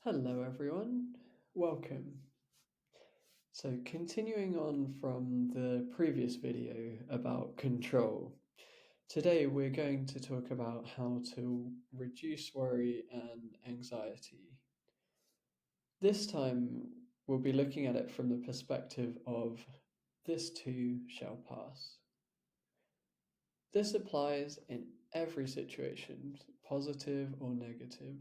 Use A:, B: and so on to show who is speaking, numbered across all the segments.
A: Hello everyone, welcome. So continuing on from the previous video about control, today we're going to talk about how to reduce worry and anxiety. This time we'll be looking at it from the perspective of this too shall pass. This applies in every situation, positive or negative.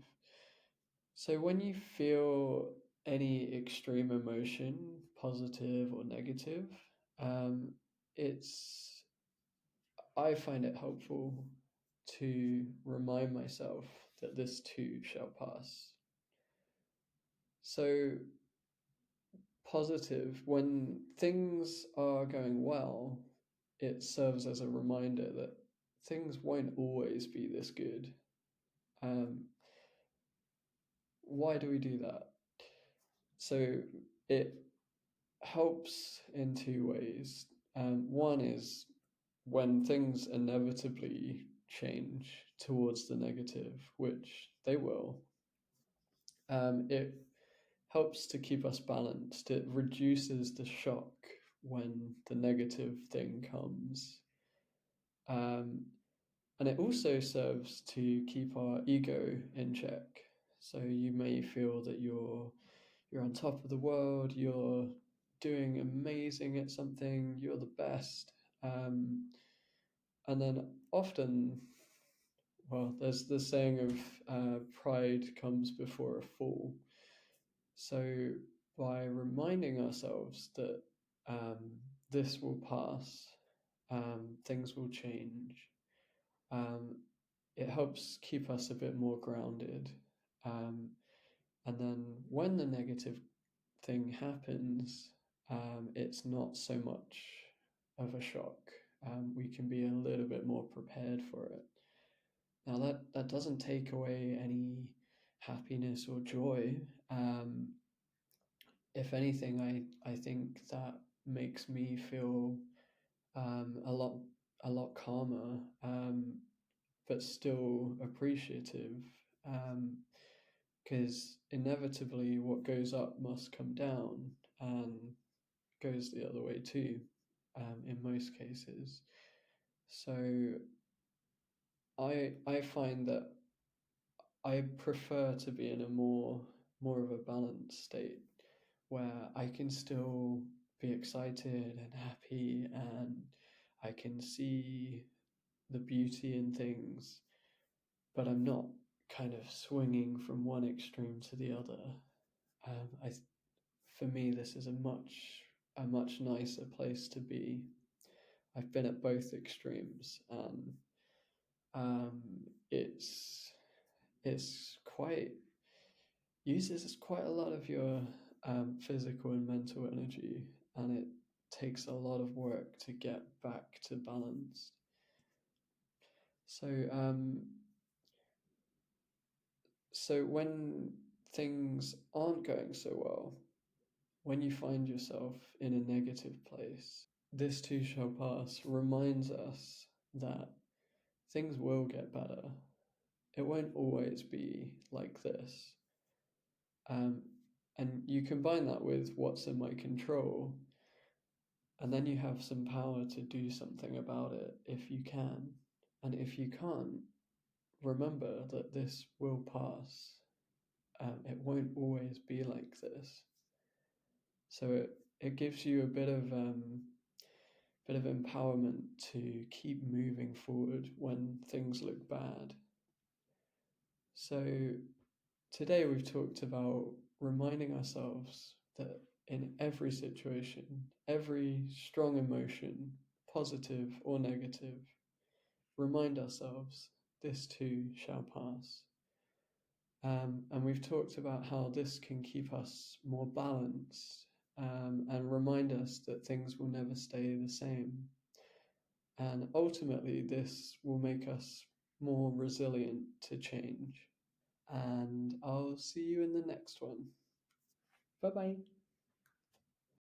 A: So when you feel any extreme emotion, positive or negative, it's I find it helpful to remind myself that this too shall pass. So positive, when things are going well, it serves as a reminder that things won't always be this good. Why do we do that? So it helps in two ways. One is when things inevitably change towards the negative, which they will, it helps to keep us balanced. It reduces the shock when the negative thing comes. And it also serves to keep our ego in check. So you may feel that you're on top of the world, you're doing amazing at something, you're the best. And then often, well, there's the saying of pride comes before a fall. So by reminding ourselves that this will pass, things will change, it helps keep us a bit more grounded. And then when the negative thing happens, it's not so much of a shock. We can be a little bit more prepared for it. Now, that doesn't take away any happiness or joy. If anything, I think that makes me feel a lot calmer, but still appreciative. Because inevitably what goes up must come down and goes the other way too, in most cases. So I find that I prefer to be in a more of a balanced state where I can still be excited and happy and I can see the beauty in things, but I'm not kind of swinging from one extreme to the other. For me, this is a much nicer place to be. I've been at both extremes, and it's quite uses quite a lot of your physical and mental energy, and it takes a lot of work to get back to balance. So so when things aren't going so well, when you find yourself in a negative place, this too shall pass reminds us that things will get better. It won't always be like this. And you combine that with what's in my control, and then you have some power to do something about it if you can. And if you can't, remember that this will pass. It won't always be like this. So it gives you a bit of empowerment to keep moving forward when things look bad. So today we've talked about reminding ourselves that in every situation, every strong emotion, positive or negative, remind ourselves this too shall pass. And we've talked about how this can keep us more balanced, and remind us that things will never stay the same. And ultimately, this will make us more resilient to change. And I'll see you in the next one. Bye bye.